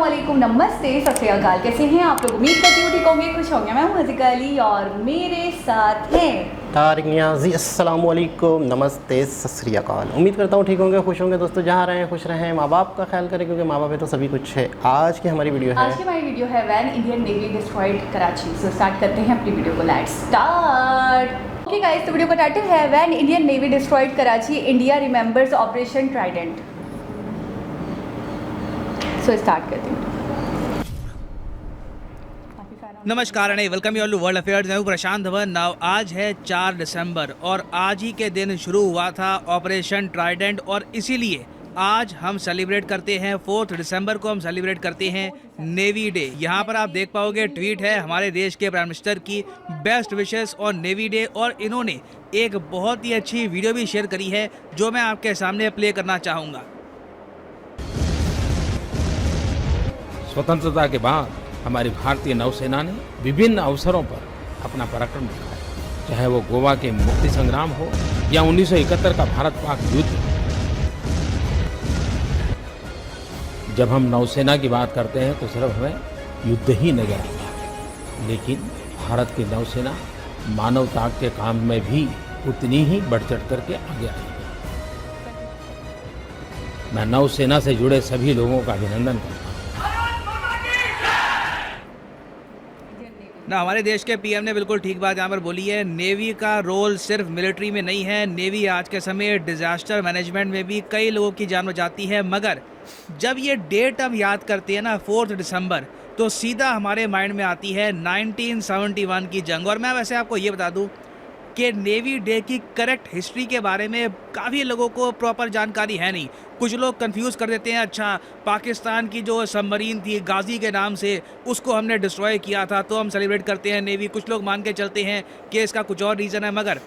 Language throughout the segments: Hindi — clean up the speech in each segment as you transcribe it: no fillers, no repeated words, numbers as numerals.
अस्सलामुअलैकुम, नमस्ते, सत श्री अकाल। कैसे हैं आप लोग? उम्मीद करती हूँ ठीक होंगे, खुश होंगे। मैं हूँ हज़ीका अली और मेरे साथ हैं तारिक नियाज़ी। अस्सलामुअलैकुम, नमस्ते, सत श्री अकाल। उम्मीद करता हूँ ठीक होंगे, खुश होंगे। दोस्तों जहाँ रहें खुश रहें, माँ बाप का ख्याल करें क्योंकि माँ बाप है तो सभी कुछ है। आज की हमारी वीडियो है when Indian navy destroyed Karachi. So start करते हैं अपनी वीडियो को। Let's start. ओके गाइस, तो वीडियो का टाइटल है when Indian navy destroyed Karachi, India remembers operation trident. So start करते हैं। नमस्कार and welcome you all to world affairs. मैं हूं प्रशांत धवन। नाउ आज है 4 दिसंबर और आज ही के दिन शुरू हुआ था ऑपरेशन ट्राइडेंट और इसीलिए आज हम सेलिब्रेट करते हैं 4 दिसंबर को हम सेलिब्रेट करते हैं नेवी डे। यहाँ पर आप देख पाओगे ट्वीट है हमारे देश के प्राइम मिनिस्टर की, बेस्ट विशेस और नेवी डे, और इन्होंने एक बहुत ही अच्छी वीडियो भी शेयर करी है जो मैं आपके सामने प्ले करना चाहूँगा। स्वतंत्रता के बाद हमारी भारतीय नौसेना ने विभिन्न अवसरों पर अपना पराक्रम दिखाया, चाहे वो गोवा के मुक्ति संग्राम हो या 1971 का भारत पाक युद्ध। जब हम नौसेना की बात करते हैं तो सिर्फ हमें युद्ध ही नजर आता है, लेकिन भारत की नौसेना मानवता के काम में भी उतनी ही बढ़ चढ़ करके आगे आई है। मैं नौसेना से जुड़े सभी लोगों का अभिनंदन करता हूँ। ना हमारे देश के पीएम ने बिल्कुल ठीक बात यहाँ पर बोली है। नेवी का रोल सिर्फ मिलिट्री में नहीं है, नेवी आज के समय डिजास्टर मैनेजमेंट में भी कई लोगों की जान बचाती है। मगर जब ये डेट हम याद करते हैं ना 4 दिसंबर, तो सीधा हमारे माइंड में आती है 1971 की जंग। और मैं वैसे आपको ये बता दूं कि नेवी डे की करेक्ट हिस्ट्री के बारे में काफ़ी लोगों को प्रॉपर जानकारी है नहीं। कुछ लोग कंफ्यूज कर देते हैं, अच्छा पाकिस्तान की जो सबमरीन थी गाजी के नाम से, उसको हमने डिस्ट्रॉय किया था तो हम सेलिब्रेट करते हैं नेवी। कुछ लोग मान के चलते हैं कि इसका कुछ और रीज़न है। मगर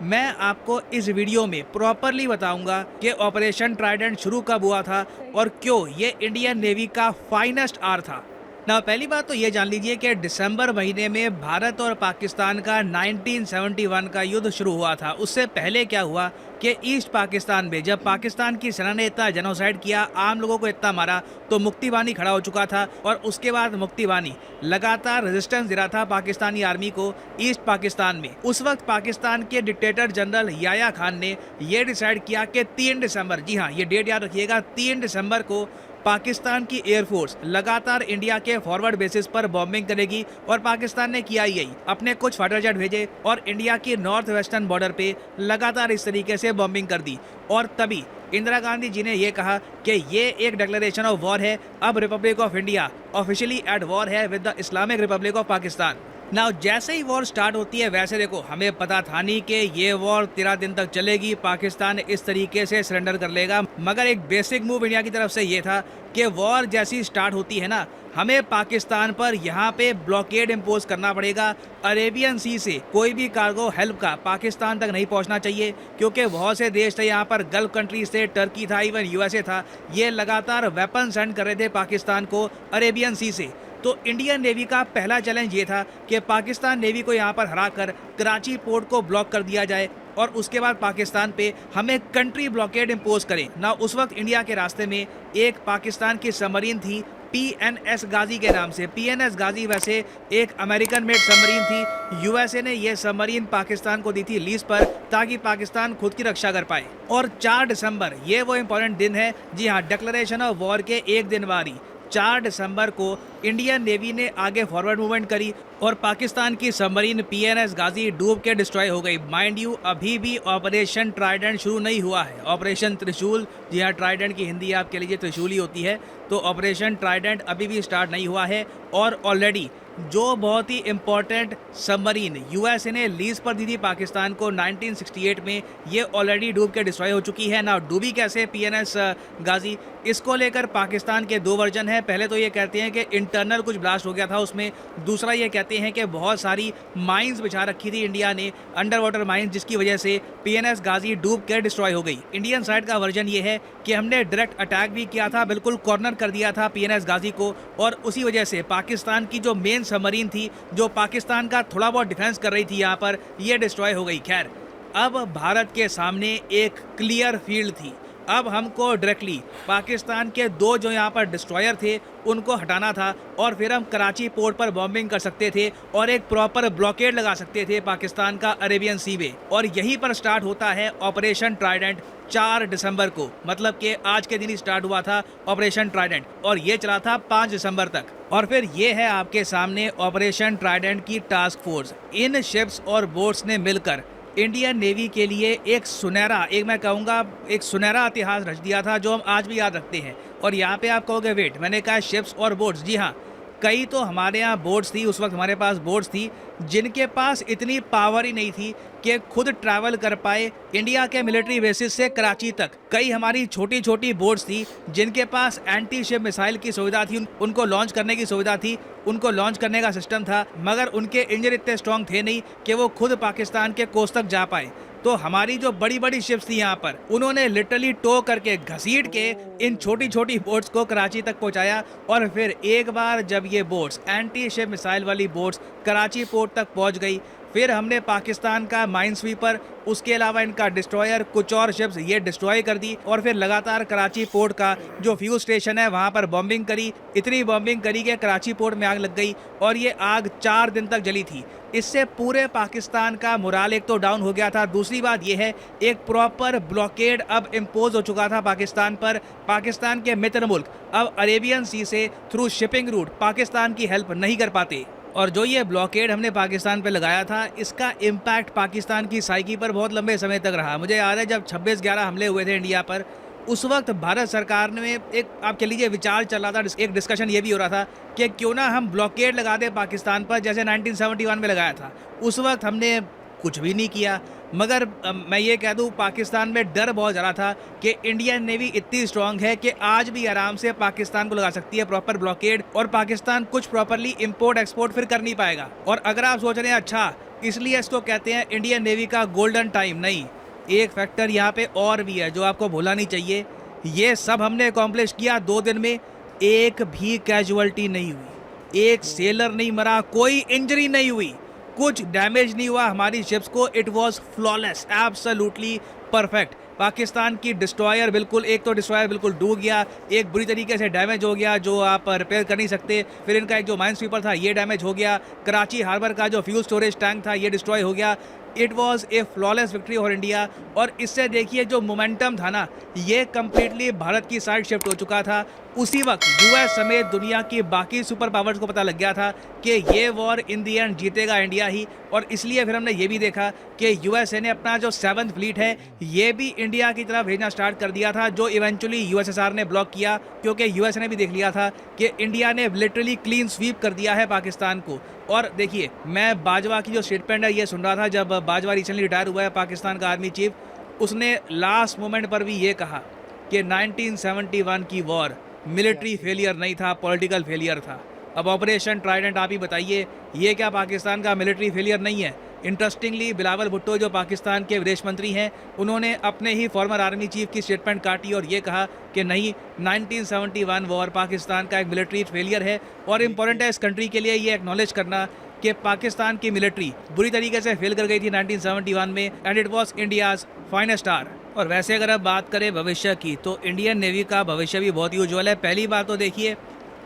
मैं आपको इस वीडियो में प्रॉपरली बताऊंगा कि ऑपरेशन ट्राइडेंट शुरू कब हुआ था और क्यों ये इंडियन नेवी का फाइनेस्ट आर था। ना पहली बात तो ये जान लीजिए कि दिसंबर महीने में भारत और पाकिस्तान का 1971 का युद्ध शुरू हुआ था। उससे पहले क्या हुआ कि ईस्ट पाकिस्तान में जब पाकिस्तान की सेना ने इतना जेनोसाइड किया, आम लोगों को इतना मारा, तो मुक्ति बानी खड़ा हो चुका था और उसके बाद मुक्ति बानी लगातार रेजिस्टेंस दे रहा था पाकिस्तानी आर्मी को ईस्ट पाकिस्तान में। उस वक्त पाकिस्तान के डिक्टेटर जनरल याया खान ने यह डिसाइड किया कि 3 दिसंबर, जी हाँ ये डेट याद रखिएगा, 3 दिसंबर को पाकिस्तान की एयरफोर्स लगातार इंडिया के फॉरवर्ड बेसिस पर बॉम्बिंग करेगी। और पाकिस्तान ने किया यही, अपने कुछ फाइटर जेट भेजे और इंडिया की नॉर्थ वेस्टर्न बॉर्डर पे लगातार इस तरीके से बॉम्बिंग कर दी। और तभी इंदिरा गांधी जी ने यह कहा कि ये एक डिक्लेरेशन ऑफ वॉर है, अब Republic of India officially at war है with the Islamic Republic of Pakistan. ना जैसे ही वॉर स्टार्ट होती है, वैसे देखो हमें पता था नहीं कि ये वॉर 13 दिन तक चलेगी, पाकिस्तान इस तरीके से सरेंडर कर लेगा। मगर एक बेसिक मूव इंडिया की तरफ से ये था कि वॉर जैसी स्टार्ट होती है ना, हमें पाकिस्तान पर यहाँ पे ब्लॉकेड इम्पोज करना पड़ेगा। अरेबियन सी से कोई भी कार्गो हेल्प का पाकिस्तान तक नहीं पहुँचना चाहिए, क्योंकि बहुत से देश थे यहाँ पर, गल्फ कंट्रीज थे, टर्की था, इवन यूएसए था, ये लगातार वेपन सेंड कर रहे थे पाकिस्तान को अरेबियन सी से। तो इंडियन नेवी का पहला चैलेंज ये था कि पाकिस्तान नेवी को यहाँ पर हराकर कराची पोर्ट को ब्लॉक कर दिया जाए और उसके बाद पाकिस्तान पे हमें कंट्री ब्लॉकेड इम्पोज करें ना। उस वक्त इंडिया के रास्ते में एक पाकिस्तान की सबमरीन थी PNS गाजी के नाम से। PNS गाजी वैसे एक अमेरिकन मेड सबमरीन थी। यूएसए ने यह सबमरीन पाकिस्तान को दी थी लीज पर ताकि पाकिस्तान खुद की रक्षा कर पाए। और 4 दिसंबर ये वो इंपॉर्टेंट दिन है, जी हाँ, डिक्लेरेशन ऑफ वॉर के एक दिन बाद ही 4 दिसंबर को इंडियन नेवी ने आगे फॉरवर्ड मूवमेंट करी और पाकिस्तान की सबमरीन PNS गाजी डूब के डिस्ट्रॉय हो गई। माइंड यू, अभी भी ऑपरेशन ट्राइडेंट शुरू नहीं हुआ है। ऑपरेशन त्रिशूल, जी हाँ, ट्राइडेंट की हिंदी आपके लिए त्रिशूल ही होती है, तो ऑपरेशन ट्राइडेंट अभी भी स्टार्ट नहीं हुआ है। और ऑलरेडी जो बहुत ही इंपॉर्टेंट सबमरीन यूएसए ने लीज पर दी थी पाकिस्तान को 1968 में, ये ऑलरेडी डूब के डिस्ट्रॉय हो चुकी है ना। डूबी कैसे PNS गाजी, इसको लेकर पाकिस्तान के 2 वर्जन है। पहले तो ये कहते हैं कि इंटरनल कुछ ब्लास्ट हो गया था उसमें, दूसरा ये कहते हैं कि बहुत सारी माइंस बिछा रखी थी इंडिया ने, अंडर वाटर माइंस, जिसकी वजह से PNS गाजी डूब के डिस्ट्रॉय हो गई। इंडियन साइड का वर्जन ये है कि हमने डायरेक्ट अटैक भी किया था, बिल्कुल कॉर्नर कर दिया था PNS गाजी को, और उसी वजह से पाकिस्तान की जो मेन सबमरीन थी जो पाकिस्तान का थोड़ा बहुत डिफेंस कर रही थी यहाँ पर, ये डिस्ट्रॉय हो गई। खैर, अब भारत के सामने एक क्लियर फील्ड थी अब हमको डायरेक्टली पाकिस्तान के 2 जो यहाँ पर डिस्ट्रॉयर थे उनको हटाना था और फिर हम कराची पोर्ट पर बॉम्बिंग कर सकते थे और एक प्रॉपर ब्लॉकेड लगा सकते थे पाकिस्तान का अरेबियन सी वे। और यहीं पर स्टार्ट होता है ऑपरेशन ट्राइडेंट 4 दिसंबर को, मतलब कि आज के दिन ही स्टार्ट हुआ था ऑपरेशन ट्राइडेंट और ये चला था 5 दिसंबर तक। और फिर ये है आपके सामने ऑपरेशन ट्राइडेंट की टास्क फोर्स। इन शिप्स और बोट्स ने मिलकर इंडियन नेवी के लिए एक सुनहरा, मैं कहूँगा एक सुनहरा इतिहास रच दिया था जो हम आज भी याद रखते हैं। और यहाँ पे आप कहोगे वेट, मैंने कहा शिप्स और बोट्स, जी हाँ, कई तो हमारे यहाँ बोट्स थी, उस वक्त हमारे पास बोट्स थी जिनके पास इतनी पावर ही नहीं थी कि खुद ट्रैवल कर पाए इंडिया के मिलिट्री बेसिस से कराची तक। कई हमारी छोटी छोटी बोट्स थी जिनके पास एंटी शिप मिसाइल की सुविधा थी, उनको लॉन्च करने की सुविधा थी, उनको लॉन्च करने का सिस्टम था, मगर उनके इंजन इतने स्ट्रॉन्ग थे नहीं कि वो खुद पाकिस्तान के कोस्ट तक जा पाए। तो हमारी जो बड़ी बड़ी शिप्स थी यहाँ पर, उन्होंने लिटरली टो करके घसीट के इन छोटी छोटी बोट्स को कराची तक पहुँचाया। और फिर एक बार जब ये बोट्स, एंटी शिप मिसाइल वाली बोट्स कराची पोर्ट तक पहुँच गई, फिर हमने पाकिस्तान का माइन स्वीपर, उसके अलावा इनका डिस्ट्रॉयर, कुछ और शिप्स ये डिस्ट्रॉय कर दी। और फिर लगातार कराची पोर्ट का जो फ्यूल स्टेशन है वहाँ पर बॉम्बिंग करी, इतनी बॉम्बिंग करी कि कराची पोर्ट में आग लग गई और ये आग 4 दिन तक जली थी। इससे पूरे पाकिस्तान का मोराल एक तो डाउन हो गया था, दूसरी बात यह है एक प्रॉपर ब्लॉकेड अब इम्पोज हो चुका था पाकिस्तान पर। पाकिस्तान के मित्र मुल्क अब अरेबियन सी से थ्रू शिपिंग रूट पाकिस्तान की हेल्प नहीं कर पाते। और जो ये ब्लॉकेड हमने पाकिस्तान पे लगाया था, इसका इम्पैक्ट पाकिस्तान की साइकी पर बहुत लंबे समय तक रहा। मुझे याद है जब 26/11 हमले हुए थे इंडिया पर, उस वक्त भारत सरकार में एक, आप कह लीजिए, विचार चल रहा था, एक डिस्कशन ये भी हो रहा था कि क्यों ना हम ब्लॉकेड लगा दें पाकिस्तान पर जैसे 1971 में लगाया था। उस वक्त हमने कुछ भी नहीं किया, मगर मैं ये कह दूं पाकिस्तान में डर बहुत ज़्यादा था कि इंडियन नेवी इतनी स्ट्रांग है कि आज भी आराम से पाकिस्तान को लगा सकती है प्रॉपर ब्लॉकेड और पाकिस्तान कुछ प्रॉपरली इंपोर्ट एक्सपोर्ट फिर कर नहीं पाएगा। और अगर आप सोच रहे हैं अच्छा इसलिए इसको कहते हैं इंडियन नेवी का गोल्डन टाइम, नहीं, एक फैक्टर यहाँ पे और भी है जो आपको भूलना नहीं चाहिए। ये सब हमने अकॉम्प्लिश किया 2 दिन में, एक भी कैजुअलिटी नहीं हुई, एक सेलर नहीं मरा, कोई इंजरी नहीं हुई, कुछ डैमेज नहीं हुआ हमारी शिप्स को। It was flawless, absolutely perfect. Pakistan की डिस्ट्रॉयर बिल्कुल, एक तो डिस्ट्रॉयर बिल्कुल डूब गया, एक बुरी तरीके से डैमेज हो गया जो आप रिपेयर कर नहीं सकते। फिर इनका एक जो माइन स्वीपर था ये डैमेज हो गया। कराची हार्बर का जो फ्यूल स्टोरेज टैंक था ये डिस्ट्रॉय हो गया। It was a flawless victory for India. और इससे देखिए जो मोमेंटम था ना, ये कम्प्लीटली भारत की साइड शिफ्ट हो चुका था। उसी वक्त यूएस समेत दुनिया की बाकी सुपर पावर्स को पता लग गया था कि ये वॉर इन दी एंड जीतेगा इंडिया ही। और इसलिए फिर हमने ये भी देखा कि यूएसए ने अपना जो 7th फ्लीट है ये भी इंडिया की तरफ भेजना स्टार्ट कर दिया था, जो इवेंचुअली यूएसएसआर ने ब्लॉक किया, क्योंकि यूएस ने भी देख लिया था कि इंडिया ने लिटरली क्लीन स्वीप कर दिया है पाकिस्तान को। और देखिए, मैं बाजवा की जो स्टेटमेंट है ये सुन रहा था जब बाजवा रिसेंटली रिटायर हुआ है पाकिस्तान का आर्मी चीफ। उसने लास्ट मोमेंट पर भी ये कहा कि 1971 की वॉर मिलिट्री फेलियर नहीं था, पॉलिटिकल फेलियर था। अब ऑपरेशन ट्राइडेंट आप ही बताइए, ये क्या पाकिस्तान का मिलिट्री फेलियर नहीं है? इंटरेस्टिंगली बिलावल भुट्टो जो पाकिस्तान के विदेश मंत्री हैं, उन्होंने अपने ही फॉर्मर आर्मी चीफ की स्टेटमेंट काटी और ये कहा कि नहीं, 1971 वॉर पाकिस्तान का एक मिलिट्री फेलियर है। और इम्पॉर्टेंट है इस कंट्री के लिए ये एक्नॉलेज करना कि पाकिस्तान की मिलिट्री बुरी तरीके से फेल कर गई थी 1971 में, and it was India's finest hour. और वैसे अगर आप बात करें भविष्य की, तो इंडियन नेवी का भविष्य भी बहुत ही उज्ज्वल है। पहली बात तो देखिए,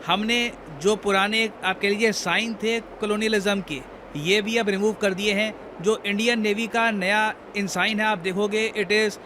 हमने जो पुराने आप कह लीजिए साइन थे कॉलोनियलिज्म के, ये भी अब रिमूव कर दिए हैं। जो इंडियन नेवी का नया इंसाइन है आप देखोगे, it is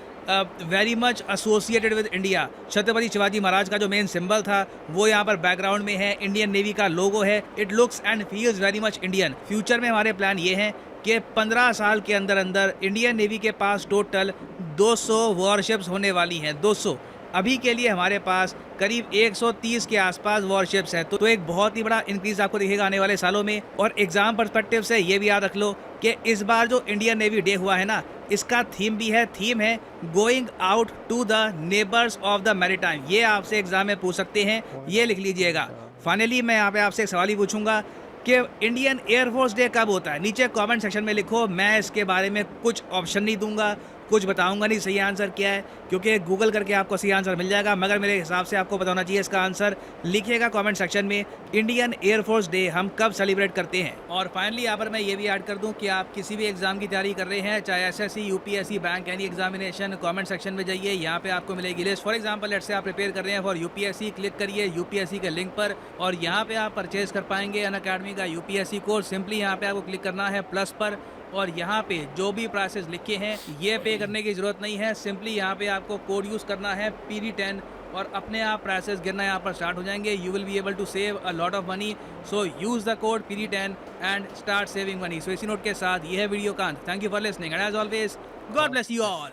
very much associated with India. Chhatrapati Shivaji Maharaj का जो मेन सिंबल था वो यहाँ पर बैकग्राउंड में है, इंडियन नेवी का लोगो है। It looks and feels very much Indian. Future में हमारे प्लान ये हैं कि 15 साल के अंदर अंदर इंडियन नेवी के पास टोटल 200 वॉरशिप्स होने वाली हैं। 200, अभी के लिए हमारे पास करीब 130 के आसपास वॉरशिप्स है, तो एक बहुत ही बड़ा इंक्रीज आपको दिखेगा आने वाले सालों में। और एग्जाम पर्सपेक्टिव से ये भी याद रख लो कि इस बार जो इंडियन नेवी डे हुआ है ना, इसका थीम भी है, थीम है going out to the neighbours of the maritime. ये आपसे एग्जाम में पूछ सकते हैं, ये लिख लीजिएगा। फाइनली मैं यहाँ पे आपसे एक सवाल ही पूछूंगा कि इंडियन एयरफोर्स डे कब होता है? नीचे कमेंट सेक्शन में लिखो। मैं इसके बारे में कुछ ऑप्शन नहीं दूंगा, कुछ बताऊंगा नहीं सही आंसर क्या है, क्योंकि गूगल करके आपको सही आंसर मिल जाएगा, मगर मेरे हिसाब से आपको बताना चाहिए इसका आंसर। लिखिएगा कमेंट सेक्शन में इंडियन एयरफोर्स डे हम कब सेलिब्रेट करते हैं। और फाइनली यहाँ पर मैं ये भी ऐड कर दूं कि आप किसी भी एग्जाम की तैयारी कर रहे हैं, चाहे SSC, UPSC, bank, any examination, comment section में जाइए, यहाँ पे आपको मिलेगी list. For example let's say आप प्रिपेयर कर रहे हैं फॉर UPSC, क्लिक करिए UPSC के लिंक पर और यहाँ पे आप परचेज कर पाएंगे अनअकैडमी का UPSC कोर्स। सिंपली यहाँ पे आपको क्लिक करना है प्लस पर और यहाँ पे जो भी प्राइसेस लिखे हैं ये पे करने की ज़रूरत नहीं है। सिंपली यहाँ पे आपको कोड यूज़ करना है PD10 और अपने आप प्राइसेस गिरना यहाँ पर स्टार्ट हो जाएंगे। You will be able to save a lot of money, so use the code PD10 and start saving money. So इसी नोट के साथ ये है वीडियो का अंत। Thank you for listening and as always God bless you all.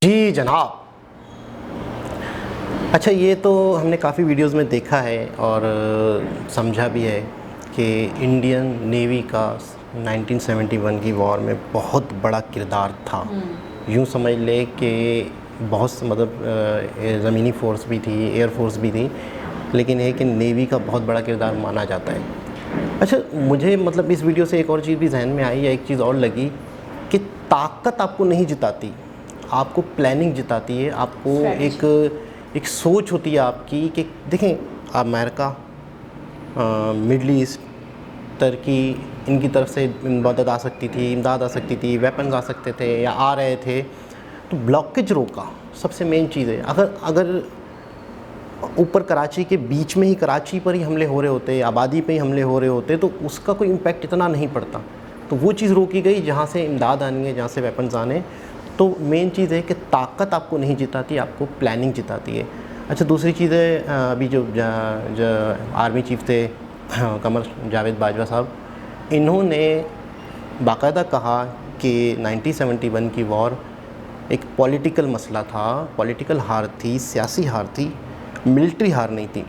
जी जनाब। अच्छा, ये तो हमने काफ़ी वीडियोस में देखा है और समझा भी है कि इंडियन नेवी का 1971 की वॉर में बहुत बड़ा किरदार था। यूँ समझ ले कि बहुत मतलब ज़मीनी फ़ोर्स भी थी, एयर फोर्स भी थी, लेकिन है कि नेवी का बहुत बड़ा किरदार माना जाता है। अच्छा, मुझे मतलब इस वीडियो से एक और चीज़ भी जहन में आई, या एक चीज़ और लगी कि ताकत आपको नहीं जिताती, आपको प्लानिंग जिताती है। आपको एक सोच होती है आपकी कि देखें, अमेरिका, मिडल ईस्ट, टर्की, इनकी तरफ से मदद आ सकती थी, इमदाद आ सकती थी, वेपन्स आ सकते थे या आ रहे थे, तो ब्लॉकेज रोका। सबसे मेन चीज़ है, अगर ऊपर कराची के बीच में ही, कराची पर ही हमले हो रहे होते, आबादी पे ही हमले हो रहे होते, तो उसका कोई इम्पैक्ट इतना नहीं पड़ता। तो वो चीज़ रोकी गई जहाँ से इमदाद आनी है, जहाँ से वेपन्स आने। तो मेन चीज़ है कि ताकत आपको नहीं जिताती, आपको प्लानिंग जिताती है। अच्छा, दूसरी चीज़ है, अभी जो आर्मी चीफ थे कमर जावेद बाजवा साहब, इन्होंने बाकायदा कहा कि 1971 की वॉर एक पॉलिटिकल मसला था, पॉलिटिकल हार थी, सियासी हार थी, मिलिट्री हार नहीं थी।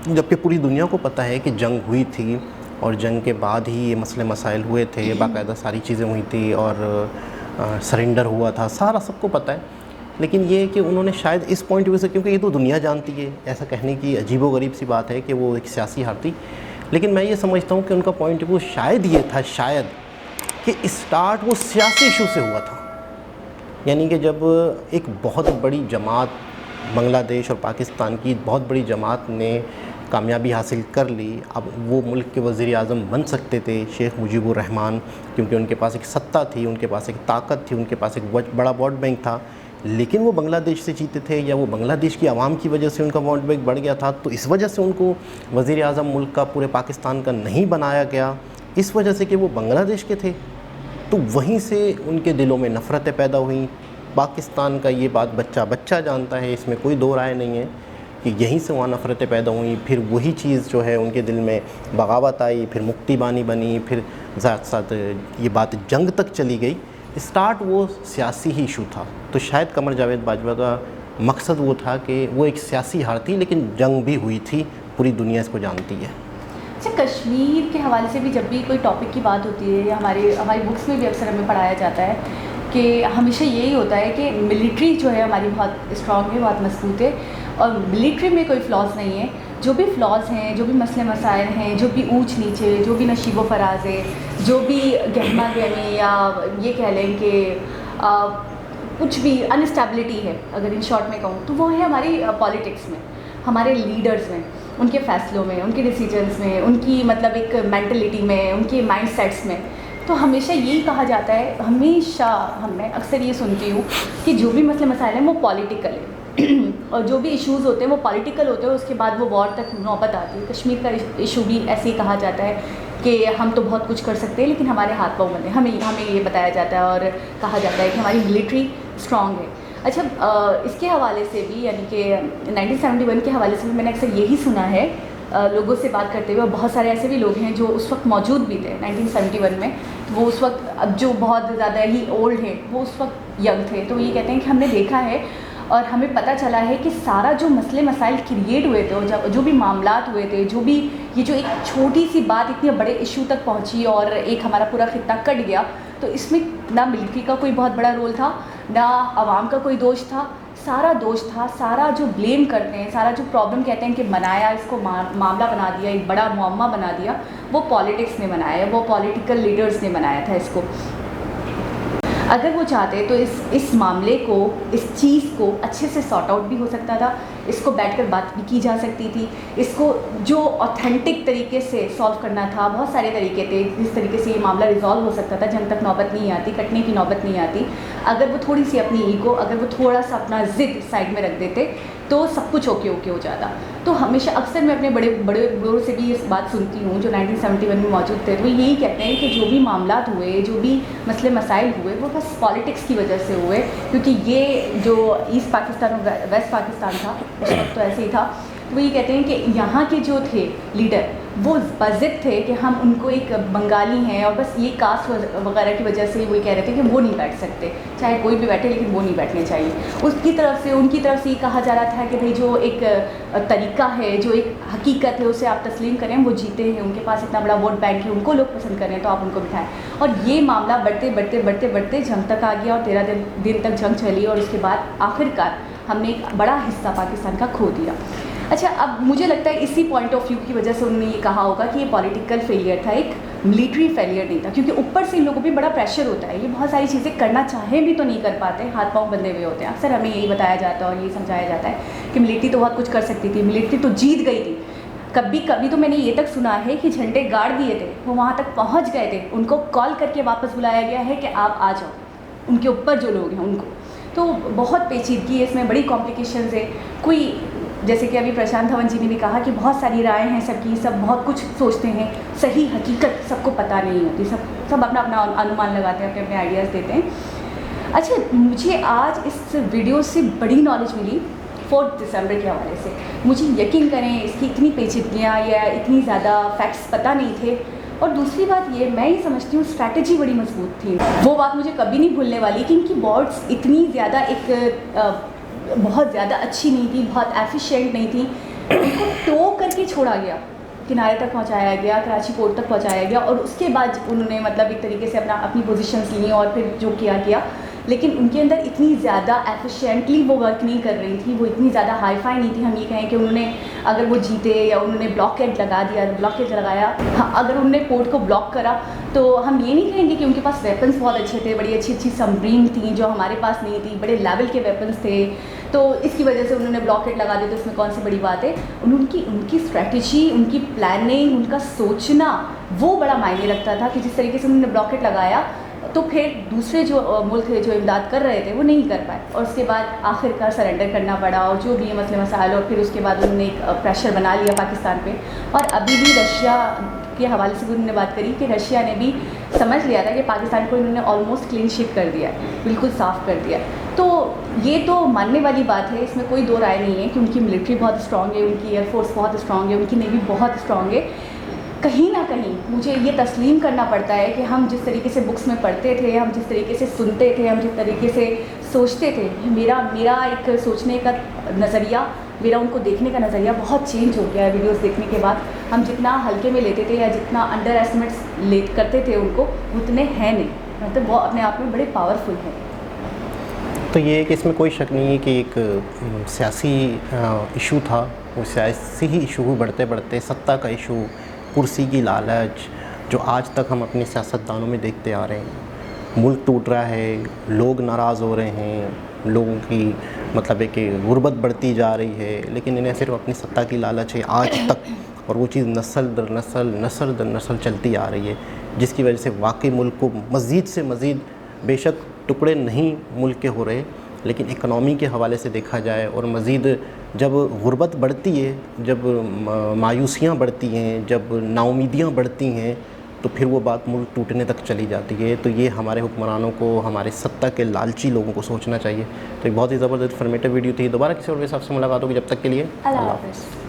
जबकि पूरी दुनिया को पता है कि जंग हुई थी और जंग के बाद ही ये मसले मसाइल हुए थे, बाकायदा सारी चीज़ें हुई थी और सरेंडर हुआ था, सारा सबको पता है। लेकिन ये कि उन्होंने शायद इस पॉइंट व्यू से, क्योंकि ये तो दुनिया जानती है, ऐसा कहने की अजीबोगरीब सी बात है कि वो एक सियासी हार थी, लेकिन मैं ये समझता हूँ कि उनका पॉइंट व्यू शायद ये था, शायद कि स्टार्ट वो सियासी इशू से हुआ था। यानी कि जब एक बहुत बड़ी जमात, बांग्लादेश और पाकिस्तान की बहुत बड़ी जमात ने कामयाबी हासिल कर ली, अब वो मुल्क के वज़ीर आज़म बन सकते थे शेख मुजीबुर रहमान, क्योंकि उनके पास एक सत्ता थी, उनके पास एक ताकत थी, उनके पास एक बड़ा वोट बैंक था। लेकिन वो बांग्लादेश से जीते थे, या वो बांग्लादेश की आवाम की वजह से उनका वोट बैंक बढ़ गया था, तो इस वजह से उनको वज़ीर आज़म मुल्क का, पूरे पाकिस्तान का नहीं बनाया गया, इस वजह से कि वो बांग्लादेश के थे। तो वहीं से उनके दिलों में नफ़रतें पैदा हुई। पाकिस्तान का ये बात बच्चा बच्चा जानता है, इसमें कोई दो राय नहीं है कि यहीं से वहाँ नफ़रतें पैदा हुई। फिर वही चीज़ जो है उनके दिल में बगावत आई, फिर मुक्ति बानी बनी, फिर साथ साथ ये बात जंग तक चली गई। स्टार्ट वो सियासी ही इशू था। तो शायद कमर जावेद बाजवा का मकसद वो था कि वो एक सियासी हार थी, लेकिन जंग भी हुई थी, पूरी दुनिया इसको जानती है। अच्छा, कश्मीर के हवाले से भी जब भी कोई टॉपिक की बात होती है, या हमारी बुक्स में भी अक्सर हमें पढ़ाया जाता है कि हमेशा यही होता है कि मिलिट्री जो है हमारी बहुत स्ट्रॉन्ग है, बहुत मजबूत है, और मिलिट्री में कोई फ्लॉज नहीं है। जो भी फ्लॉज हैं, जो भी मसले मसाइल हैं, जो भी ऊंच नीचे, जो भी नशीबो फराज है, जो भी गहमा गहमी, या ये कह लें कि कुछ भी अनस्टेबिलिटी है, अगर इन शॉर्ट में कहूँ, तो वो है हमारी पॉलिटिक्स में, हमारे लीडर्स में, उनके फ़ैसलों में, उनके डिसीजंस में, उनकी मतलब एक मेंटलिटी में, उनके माइंड सेट्स में। तो हमेशा यही कहा जाता है, हमेशा मैं अक्सर ये सुनती हूँ कि जो भी मसले मसाइल हैं वो पॉलिटिकल है और जो भी इश्यूज़ होते हैं वो पॉलिटिकल होते हैं, उसके बाद वो वॉर तक नौबत आती है। कश्मीर का इशू भी ऐसे ही कहा जाता है कि हम तो बहुत कुछ कर सकते हैं, लेकिन हमारे हाथ पाँव बंधे, हमें ये बताया जाता है और कहा जाता है कि हमारी मिलिट्री स्ट्रॉन्ग है। अच्छा, इसके हवाले से भी, यानी कि 1971 के हवाले से भी मैंने अक्सर यही सुना है लोगों से बात करते हुए। बहुत सारे ऐसे भी लोग हैं जो उस वक्त मौजूद भी थे 1971 में, तो वो उस वक्त, अब जो बहुत ज़्यादा ही ओल्ड हैं, वो उस वक्त यंग थे। तो ये कहते हैं कि हमने देखा है और हमें पता चला है कि सारा जो मसले मसाइल क्रिएट हुए थे, और जो भी मामलात हुए थे, जो भी ये जो एक छोटी सी बात इतने बड़े इशू तक पहुंची और एक हमारा पूरा खित्ता कट गया, तो इसमें ना मिलिट्री का कोई बहुत बड़ा रोल था, ना आवाम का कोई दोष था, सारा दोष था, सारा जो ब्लेम करते हैं, सारा जो प्रॉब्लम कहते हैं कि बनाया, इसको मामला बना दिया, एक बड़ा मुअम्मा बना दिया, वो पॉलिटिक्स ने बनाया है, वो पॉलिटिकल लीडर्स ने बनाया था इसको। अगर वो चाहते तो इस मामले को, इस चीज़ को अच्छे से सॉर्ट आउट भी हो सकता था, इसको बैठकर बात भी की जा सकती थी, इसको जो ऑथेंटिक तरीके से सॉल्व करना था, बहुत सारे तरीके थे जिस तरीके से ये मामला रिजॉल्व हो सकता था, जंग तक नौबत नहीं आती, कटने की नौबत नहीं आती। अगर वो थोड़ी सी अपनी ईगो, अगर वो थोड़ा सा अपना ज़िद साइड में रख देते तो सब कुछ ओके हो जाता। तो हमेशा अक्सर मैं अपने बड़े बड़ों से भी इस बात सुनती हूँ जो 1971 में मौजूद थे, तो यही कहते हैं कि जो भी मामलात हुए, जो भी मसले मसाइल हुए, वो बस पॉलिटिक्स की वजह से हुए, क्योंकि ये जो ईस्ट पाकिस्तान और वेस्ट पाकिस्तान था उस वक्त तो ऐसे ही था। तो वो ये कहते हैं कि यहाँ के जो थे लीडर वो बज़िद थे कि हम उनको एक बंगाली हैं और बस ये कास्ट वगैरह की वजह से वो कह रहे थे कि वो नहीं बैठ सकते, चाहे कोई भी बैठे लेकिन वो नहीं बैठने चाहिए। उनकी तरफ से ये कहा जा रहा था कि भाई जो एक तरीका है, जो एक हकीकत है, उसे आप तस्लीम करें, वो जीते हैं, उनके पास इतना बड़ा वोट बैंक है, उनको लोग पसंद करें तो आप उनको बिठाएं। और ये मामला बढ़ते जंग तक आ गया और 13 दिन तक जंग चली और उसके बाद आखिरकार हमने एक बड़ा हिस्सा पाकिस्तान का खो दिया। अच्छा, अब मुझे लगता है इसी पॉइंट ऑफ व्यू की वजह से उन्होंने ये कहा होगा कि ये पॉलिटिकल फेलियर था, एक मिलिट्री फेलियर नहीं था, क्योंकि ऊपर से इन लोगों पे बड़ा प्रेशर होता है, ये बहुत सारी चीज़ें करना चाहें भी तो नहीं कर पाते, हाथ पांव बंधे हुए होते हैं। अक्सर हमें यही बताया जाता है और ये समझाया जाता है कि मिलिट्री तो बहुत कुछ कर सकती थी, मिलिट्री तो जीत गई थी। कभी तो मैंने ये तक सुना है कि झंडे गाड़ दिए थे, वो वहाँ तक पहुँच गए थे, उनको कॉल करके वापस बुलाया गया है कि आप आ जाओ, उनके ऊपर जो लोग हैं उनको। तो बहुत पेचीदगी है इसमें, बड़ी कॉम्प्लिकेशंस है। कोई जैसे कि अभी प्रशांत धवन जी ने भी कहा कि बहुत सारी राय हैं सबकी, सब बहुत कुछ सोचते हैं, सही हकीकत सबको पता नहीं होती, सब अपना अनुमान लगाते हैं, अपने अपने आइडियाज़ देते हैं। अच्छा, मुझे आज इस वीडियो से बड़ी नॉलेज मिली 4 दिसंबर के हवाले से। मुझे यकीन करें इसकी इतनी पेचीदगियाँ या इतनी ज़्यादा फैक्ट्स पता नहीं थे। और दूसरी बात ये, मैं ये समझती हूँ स्ट्रैटेजी बड़ी मजबूत थी। वो बात मुझे कभी नहीं भूलने वाली कि इनकी बॉर्ड्स इतनी ज़्यादा बहुत ज़्यादा अच्छी नहीं थी, बहुत एफिशिएंट नहीं थी। उनको टो करके छोड़ा गया, किनारे तक पहुंचाया गया, कराची पोर्ट तक पहुंचाया गया और उसके बाद उन्होंने मतलब एक तरीके से अपनी पोजीशंस ली और फिर जो किया। लेकिन उनके अंदर इतनी ज़्यादा एफिशिएंटली वो वर्क नहीं कर रही थी, वो इतनी ज़्यादा हाई-फाई नहीं थी। हम ये कहें कि उन्होंने अगर वो जीते या उन्होंने ब्लॉकेड लगाया, हाँ, अगर उन्होंने पोर्ट को ब्लॉक करा तो हम ये नहीं कहेंगे कि उनके पास वेपन्स बहुत अच्छे थे, बड़ी अच्छी सबमरीन थी जो हमारे पास नहीं थी, बड़े लेवल के वेपन्स थे, तो इसकी वजह से उन्होंने ब्लॉकेड लगा दिया, तो इसमें कौन सी बड़ी बात है। उनकी स्ट्रैटेजी, उनकी प्लानिंग, उनका सोचना वो बड़ा मायने रखता था कि जिस तरीके से उन्होंने ब्लॉकेड लगाया तो फिर दूसरे जो मुल्क थे जो इमदाद कर रहे थे वो नहीं कर पाए और उसके बाद आखिरकार सरेंडर करना पड़ा और जो भी मसले मसाइल, और फिर उसके बाद उन्होंने एक प्रेशर बना लिया पाकिस्तान पे। और अभी भी रशिया के हवाले से भी उन्होंने बात करी कि रशिया ने भी समझ लिया था कि पाकिस्तान को इन्होंने ऑलमोस्ट क्लीन शीट कर दिया है, बिल्कुल साफ़ कर दिया। तो ये तो मानने वाली बात है, इसमें कोई दो राय नहीं है कि उनकी मिलिट्री बहुत स्ट्रॉन्ग है, उनकी एयरफोर्स बहुत स्ट्रॉन्ग है, उनकी नेवी बहुत स्ट्रॉन्ग है। कहीं ना कहीं मुझे ये तस्लीम करना पड़ता है कि हम जिस तरीके से बुक्स में पढ़ते थे, हम जिस तरीके से सुनते थे, हम जिस तरीके से सोचते थे, मेरा एक सोचने का नज़रिया, मेरा उनको देखने का नज़रिया बहुत चेंज हो गया है वीडियोस देखने के बाद। हम जितना हल्के में लेते थे या जितना अंडर एस्टिमेट्स करते थे उनको, उतने हैं नहीं, मतलब वो अपने आप में बड़े पावरफुल हैं। तो ये है कि इसमें कोई शक नहीं है कि एक सियासी इशू था, वो सियासी ही इशू बढ़ते बढ़ते सत्ता का इशू, कुर्सी की लालच, जो आज तक हम अपने सियासतदानों में देखते आ रहे हैं। मुल्क टूट रहा है, लोग नाराज़ हो रहे हैं, लोगों की मतलब है कि गुर्बत बढ़ती जा रही है, लेकिन इन्हें सिर्फ अपनी सत्ता की लालच है आज तक, और वो चीज़ नस्ल दर नस्ल चलती आ रही है, जिसकी वजह से वाकई मुल्क को मज़ीद से मज़ीद, बेशक टुकड़े नहीं मुल्क के हो रहे, लेकिन इकनॉमी के हवाले से देखा जाए और मज़ीद जब गुर्बत बढ़ती है, जब मायूसियाँ बढ़ती हैं, जब नाउमीदियाँ बढ़ती हैं, तो फिर वो बात मुल्क टूटने तक चली जाती है। तो ये हमारे हुक्मरानों को, हमारे सत्ता के लालची लोगों को सोचना चाहिए। तो एक बहुत ही ज़बरदस्त इन्फॉर्मेटिव वीडियो थी। दोबारा किसी और के हिसाब से मुलाकात होगी, जब तक के लिए अल्लाह हाफ़िज़।